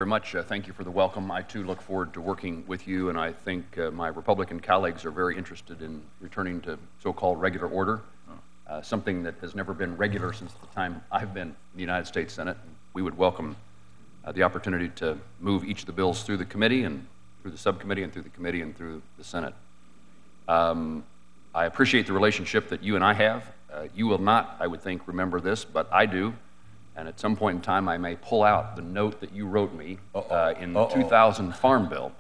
Very much. Thank you for the welcome. I too look forward to working with you, and I think my Republican colleagues are very interested in returning to so-called regular order, something that has never been regular since the time I've been in the United States Senate. We would welcome the opportunity to move each of the bills through the committee and through the subcommittee and through the committee and through the Senate. I appreciate the relationship that you and I have. You will not, I would think, remember this, but I do. And at some point in time, I may pull out the note that you wrote me in the 2000 Farm Bill.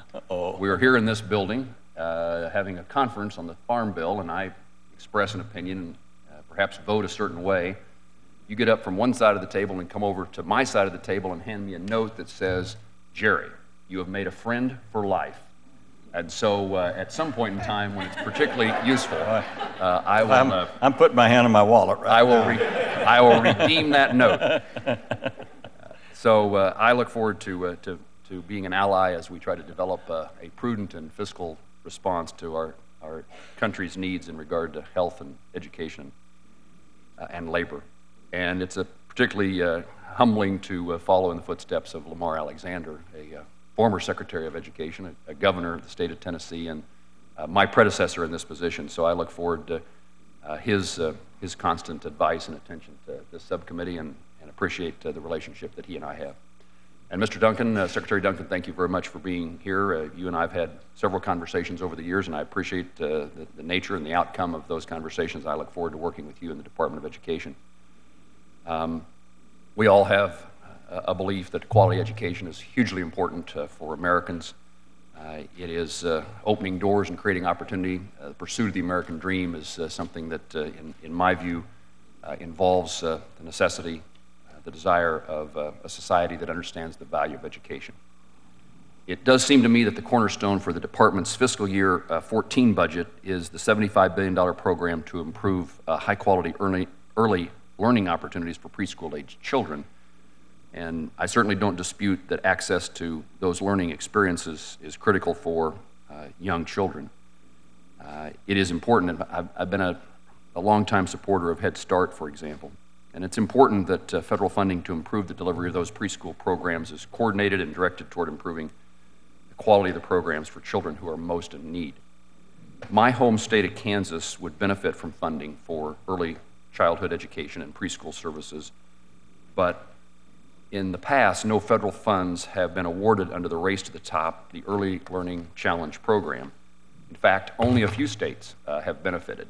We were here in this building having a conference on the Farm Bill, and I express an opinion and perhaps vote a certain way. You get up from one side of the table and come over to my side of the table and hand me a note that says, "Jerry, you have made a friend for life." And so at some point in time when it's particularly useful, I will... I'm putting my hand in my wallet right I will redeem that note. So I look forward to being an ally as we try to develop a prudent and fiscal response to our country's needs in regard to health and education and labor. And it's particularly humbling to follow in the footsteps of Lamar Alexander, a former Secretary of Education, a governor of the state of Tennessee, and my predecessor in this position. So I look forward to his constant advice and attention to this subcommittee and appreciate the relationship that he and I have. And Mr. Duncan, Secretary Duncan, thank you very much for being here. You and I have had several conversations over the years, and I appreciate the nature and the outcome of those conversations. I look forward to working with you in the Department of Education. We all have a belief that quality education is hugely important for Americans. It is opening doors and creating opportunity. The pursuit of the American dream is something that, in my view, involves the necessity, the desire of a society that understands the value of education. It does seem to me that the cornerstone for the department's fiscal year 14 budget is the $75 billion program to improve high-quality early learning opportunities for preschool-aged children. And I certainly don't dispute that access to those learning experiences is critical for young children. It is important, and I've been a longtime supporter of Head Start, for example, and it's important that federal funding to improve the delivery of those preschool programs is coordinated and directed toward improving the quality of the programs for children who are most in need. My home state of Kansas would benefit from funding for early childhood education and preschool services, but in the past, no federal funds have been awarded under the Race to the Top, the Early Learning Challenge program. In fact, only a few states have benefited.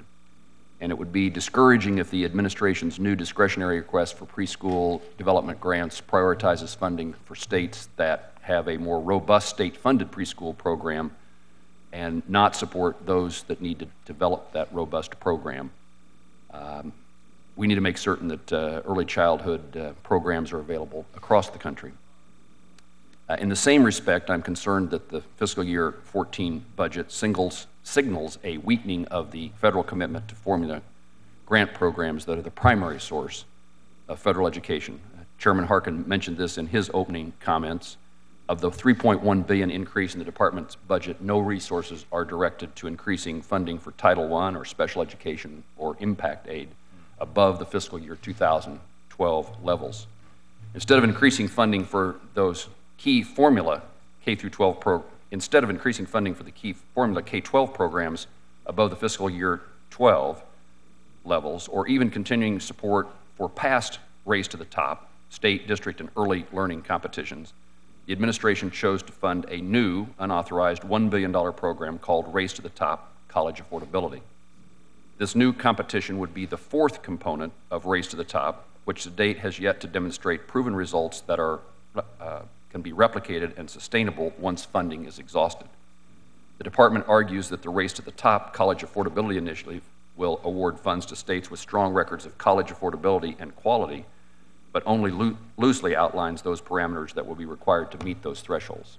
And it would be discouraging if the administration's new discretionary request for preschool development grants prioritizes funding for states that have a more robust state-funded preschool program and not support those that need to develop that robust program. We need to make certain that early childhood programs are available across the country. In the same respect, I'm concerned that the fiscal year 14 budget signals a weakening of the federal commitment to formula grant programs that are the primary source of federal education. Chairman Harkin mentioned this in his opening comments. Of the $3.1 billion increase in the department's budget, no resources are directed to increasing funding for Title I or special education or impact aid above the fiscal year 2012 levels. Instead of increasing funding for those key formula K-12 instead of increasing funding for the key formula K-12 programs above the fiscal year 12 levels, or even continuing support for past Race to the Top, state, district, and early learning competitions, the administration chose to fund a new, unauthorized $1 billion program called Race to the Top College Affordability. This new competition would be the fourth component of Race to the Top, which to date has yet to demonstrate proven results that can be replicated and sustainable once funding is exhausted. The department argues that the Race to the Top College Affordability Initiative will award funds to states with strong records of college affordability and quality, but only loosely outlines those parameters that will be required to meet those thresholds.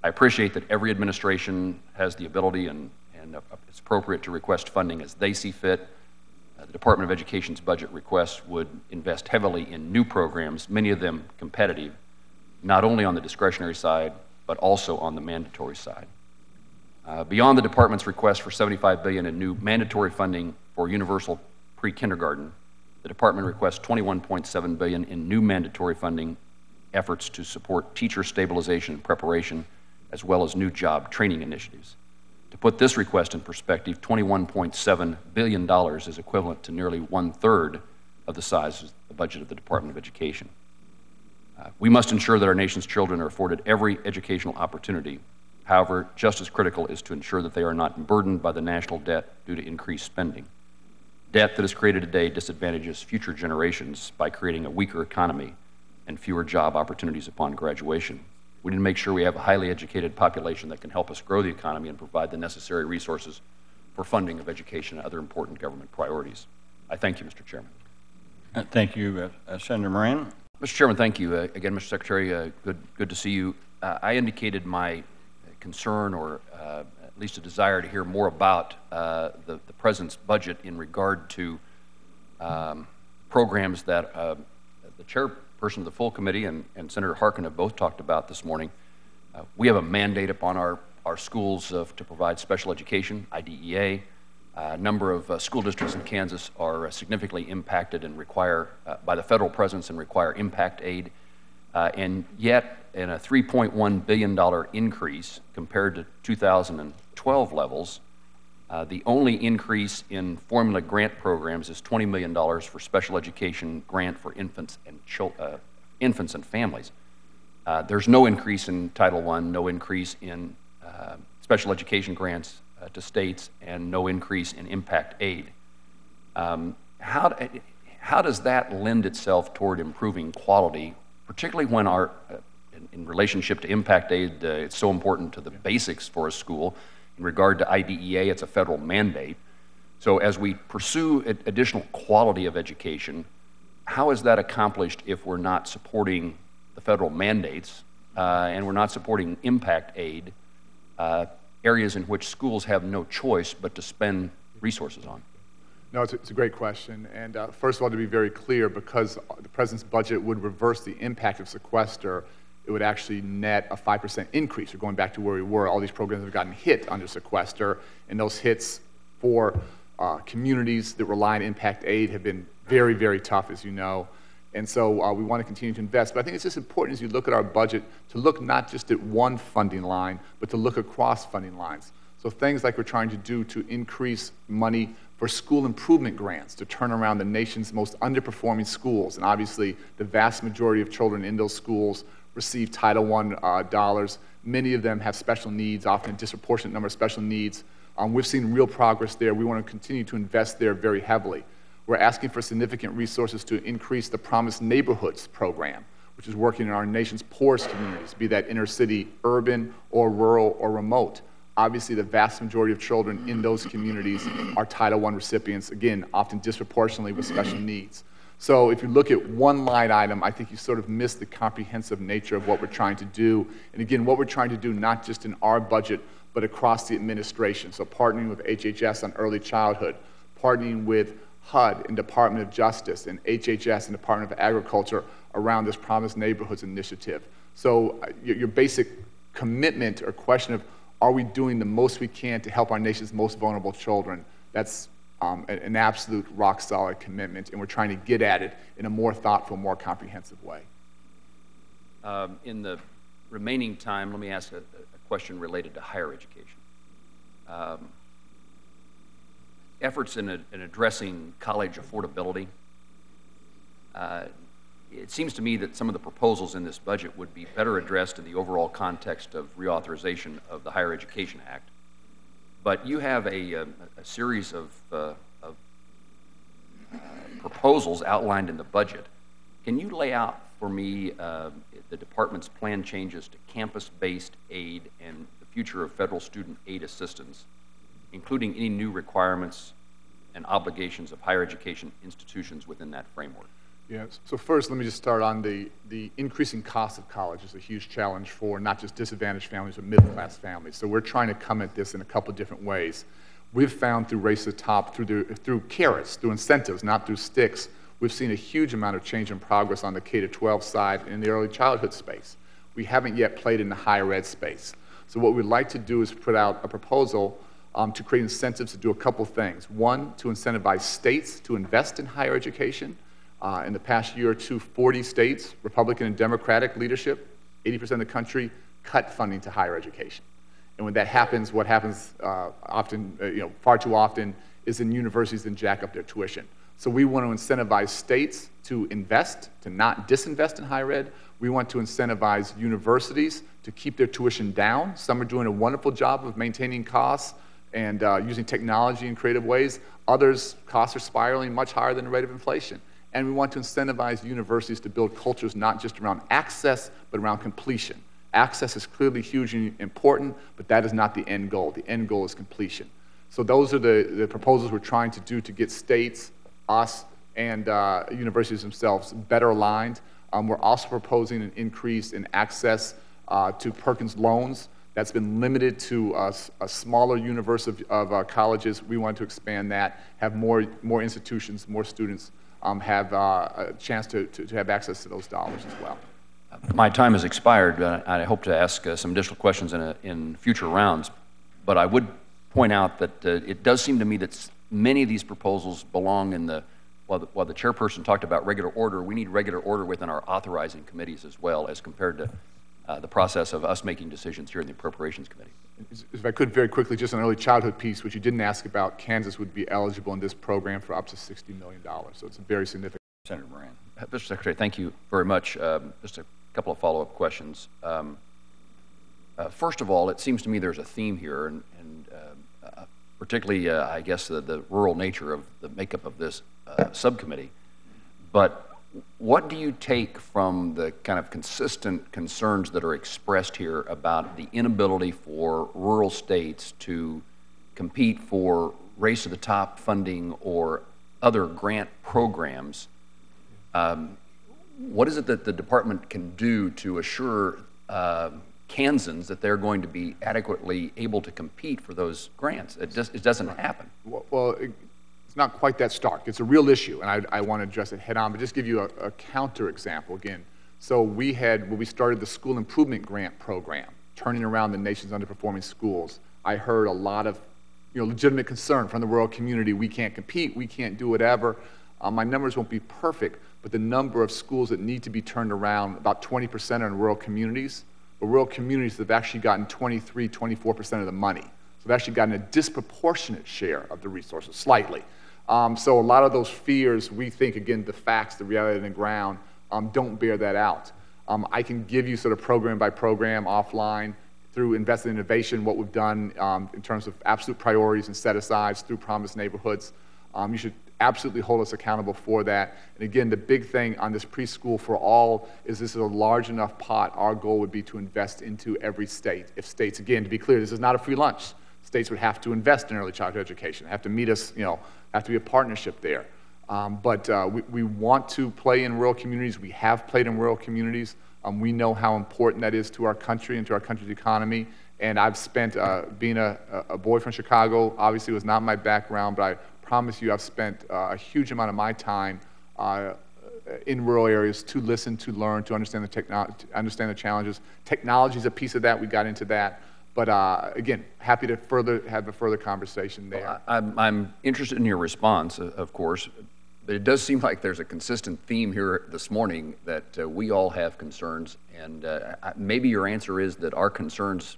I appreciate that every administration has the ability and it's appropriate to request funding as they see fit. The Department of Education's budget requests would invest heavily in new programs, many of them competitive, not only on the discretionary side, but also on the mandatory side. Beyond the department's request for $75 billion in new mandatory funding for universal pre-kindergarten, the department requests $21.7 billion in new mandatory funding efforts to support teacher stabilization and preparation, as well as new job training initiatives. To put this request in perspective, $21.7 billion is equivalent to nearly 1/3 of the size of the budget of the Department of Education. We must ensure that our nation's children are afforded every educational opportunity. However, just as critical is to ensure that they are not burdened by the national debt due to increased spending. Debt that is created today disadvantages future generations by creating a weaker economy and fewer job opportunities upon graduation. We need to make sure we have a highly educated population that can help us grow the economy and provide the necessary resources for funding of education and other important government priorities. I thank you, Mr. Chairman. Thank you, Senator Moran. Mr. Chairman, thank you. Again, Mr. Secretary, good to see you. I indicated my concern, or at least a desire to hear more about the President's budget in regard to programs that the chairperson of the full committee and Senator Harkin have both talked about this morning. We have a mandate upon our schools to provide special education, IDEA. A number of school districts in Kansas are significantly impacted and require, by the federal presence, and require impact aid. And yet, in a $3.1 billion increase compared to 2012 levels, the only increase in formula grant programs is $20 million for special education grant for infants and families. There's no increase in Title I, no increase in special education grants to states, and no increase in impact aid. How does that lend itself toward improving quality, particularly when in relationship to impact aid, it's so important to the basics for a school. In regard to IDEA, it's a federal mandate. So as we pursue additional quality of education, how is that accomplished if we're not supporting the federal mandates and we're not supporting impact aid, areas in which schools have no choice but to spend resources on? No, it's a great question. And first of all, to be very clear, because the President's budget would reverse the impact of sequester, it would actually net a 5% increase. We're going back to where we were. All these programs have gotten hit under sequester, and those hits for communities that rely on impact aid have been very, very tough, as you know. And so we want to continue to invest. But I think it's just important as you look at our budget to look not just at one funding line, but to look across funding lines. So things like we're trying to do to increase money for school improvement grants to turn around the nation's most underperforming schools. And obviously, the vast majority of children in those schools receive Title I dollars. Many of them have special needs, often a disproportionate number of special needs. We've seen real progress there. We want to continue to invest there very heavily. We're asking for significant resources to increase the Promised Neighborhoods program, which is working in our nation's poorest communities, be that inner city, urban, or rural, or remote. Obviously, the vast majority of children in those communities are Title I recipients, again, often disproportionately with special needs. So if you look at one line item, I think you sort of miss the comprehensive nature of what we're trying to do. And again, what we're trying to do not just in our budget, but across the administration. So partnering with HHS on early childhood, partnering with HUD and Department of Justice and HHS and Department of Agriculture around this Promised Neighborhoods initiative. So your basic commitment or question of, are we doing the most we can to help our nation's most vulnerable children? That's an absolute rock-solid commitment, and we're trying to get at it in a more thoughtful, more comprehensive way. In the remaining time, let me ask a question related to higher education. Efforts in addressing college affordability. It seems to me that some of the proposals in this budget would be better addressed in the overall context of reauthorization of the Higher Education Act. But you have a series of proposals outlined in the budget. Can you lay out for me the department's planned changes to campus-based aid and the future of federal student aid assistance, including any new requirements and obligations of higher education institutions within that framework? Yes. So first, let me just start on the increasing cost of college is a huge challenge for not just disadvantaged families, but middle-class families. So we're trying to come at this in a couple of different ways. We've found through Race to the Top, through carrots, through incentives, not through sticks, we've seen a huge amount of change and progress on the K-12 side and in the early childhood space. We haven't yet played in the higher ed space. So what we'd like to do is put out a proposal to create incentives to do a couple things. One, to incentivize states to invest in higher education. In the past year or two, 40 states, Republican and Democratic leadership, 80% of the country, cut funding to higher education. And when that happens, what happens far too often is in universities then jack up their tuition. So we want to incentivize states to invest, to not disinvest in higher ed. We want to incentivize universities to keep their tuition down. Some are doing a wonderful job of maintaining costs and using technology in creative ways. Others, costs are spiraling much higher than the rate of inflation. And we want to incentivize universities to build cultures not just around access, but around completion. Access is clearly hugely important, but that is not the end goal. The end goal is completion. So those are the proposals we're trying to do to get states, us, and universities themselves better aligned. We're also proposing an increase in access to Perkins loans. That's been limited to a smaller universe of colleges. We want to expand that, have more institutions, more students have a chance to have access to those dollars as well. My time has expired. I hope to ask some additional questions in future rounds, but I would point out that it does seem to me that many of these proposals belong in while the chairperson talked about regular order, we need regular order within our authorizing committees as well, as compared to the process of us making decisions here in the Appropriations Committee. If I could very quickly, just an early childhood piece, which you didn't ask about, Kansas would be eligible in this program for up to $60 million. So it's a very significant. Senator Moran. Mr. Secretary, thank you very much. Just a couple of follow-up questions. First of all, it seems to me there's a theme here, and particularly, I guess, the rural nature of the makeup of this subcommittee. But what do you take from the kind of consistent concerns that are expressed here about the inability for rural states to compete for race to the top funding or other grant programs? What is it that the department can do to assure Kansans that they're going to be adequately able to compete for those grants? It doesn't happen. Well, it's not quite that stark. It's a real issue, and I want to address it head on, but just give you a counter example again. So when we started the School Improvement Grant Program, turning around the nation's underperforming schools, I heard a lot of legitimate concern from the rural community. We can't compete, we can't do whatever. My numbers won't be perfect, but the number of schools that need to be turned around, about 20% are in rural communities. But rural communities have actually gotten 23, 24% of the money. So they've actually gotten a disproportionate share of the resources, slightly. So a lot of those fears, we think, again, the facts, the reality on the ground, don't bear that out. I can give you sort of program by program offline through invested innovation, what we've done in terms of absolute priorities and set-asides through promised neighborhoods. You should absolutely hold us accountable for that. And again, the big thing on this preschool for all is this is a large enough pot. Our goal would be to invest into every state. If states, again, to be clear, this is not a free lunch. States would have to invest in early childhood education, have to meet us, have to be a partnership there. But we want to play in rural communities. We have played in rural communities. We know how important that is to our country and to our country's economy. And I've spent, being a boy from Chicago, obviously was not my background, but I promise you I've spent a huge amount of my time in rural areas to listen, to learn, to understand the challenges. Technology is a piece of that. We got into that. But again, happy to have a further conversation there. I'm interested in your response, of course, but it does seem like there's a consistent theme here this morning that we all have concerns, and maybe your answer is that our concerns,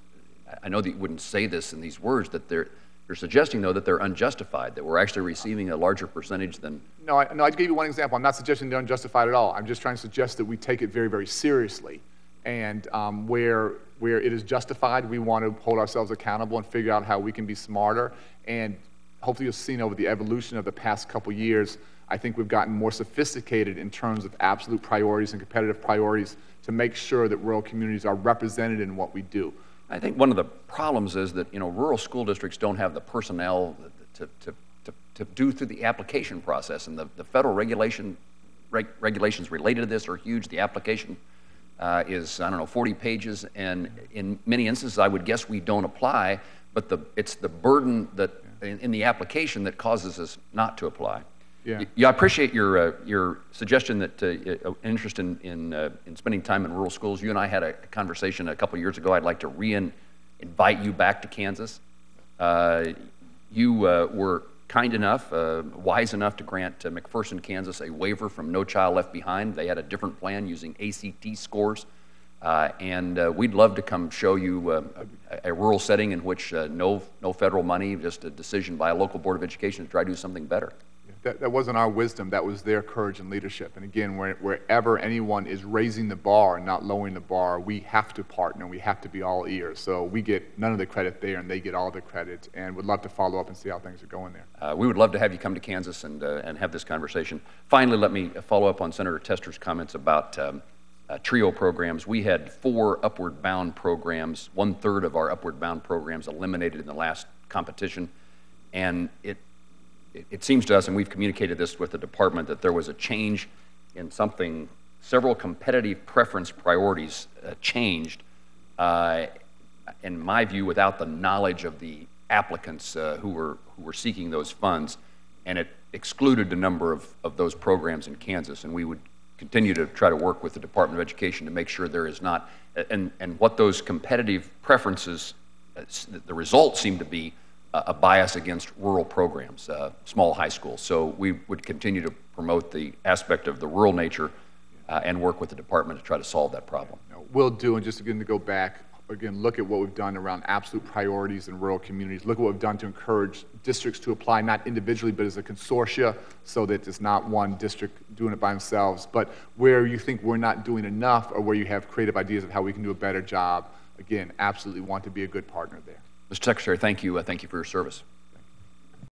I know that you wouldn't say this in these words, that you're suggesting, though, that they're unjustified, that we're actually receiving a larger percentage than... No, I gave you one example. I'm not suggesting they're unjustified at all. I'm just trying to suggest that we take it very, very seriously. And where it is justified, we want to hold ourselves accountable and figure out how we can be smarter. And hopefully you've seen over the evolution of the past couple years, I think we've gotten more sophisticated in terms of absolute priorities and competitive priorities to make sure that rural communities are represented in what we do. I think one of the problems is that rural school districts don't have the personnel to do through the application process, and the federal regulations related to this are huge. The application is 40 pages, and in many instances, I would guess we don't apply, but it's the burden that in the application that causes us not to apply. Yeah, I appreciate your suggestion that interest in spending time in rural schools. You and I had a conversation a couple years ago. I'd like to invite you back to Kansas. You were kind enough, wise enough to grant McPherson, Kansas a waiver from No Child Left Behind. They had a different plan using ACT scores. And we'd love to come show you a rural setting in which no federal money, just a decision by a local board of education to try to do something better. That wasn't our wisdom, that was their courage and leadership. And again, wherever anyone is raising the bar and not lowering the bar, we have to partner, we have to be all ears. So we get none of the credit there and they get all the credit, and would love to follow up and see how things are going there. We would love to have you come to Kansas and have this conversation. Finally, let me follow up on Senator Tester's comments about TRIO programs. We had 4 upward bound programs, 1/3 of our upward bound programs eliminated in the last competition, and it seems to us, and we've communicated this with the department, that there was a change in something, several competitive preference priorities changed, in my view, without the knowledge of the applicants who were seeking those funds, and it excluded a number of those programs in Kansas, and we would continue to try to work with the Department of Education to make sure there is not, and what those competitive preferences, the results seem to be a bias against rural programs, small high schools. So we would continue to promote the aspect of the rural nature and work with the department to try to solve that problem. We'll do, and just again to go back, again, look at what we've done around absolute priorities in rural communities. Look at what we've done to encourage districts to apply, not individually, but as a consortia, so that it's not one district doing it by themselves. But where you think we're not doing enough, or where you have creative ideas of how we can do a better job, again, absolutely want to be a good partner there. Mr. Secretary, thank you. Thank you for your service.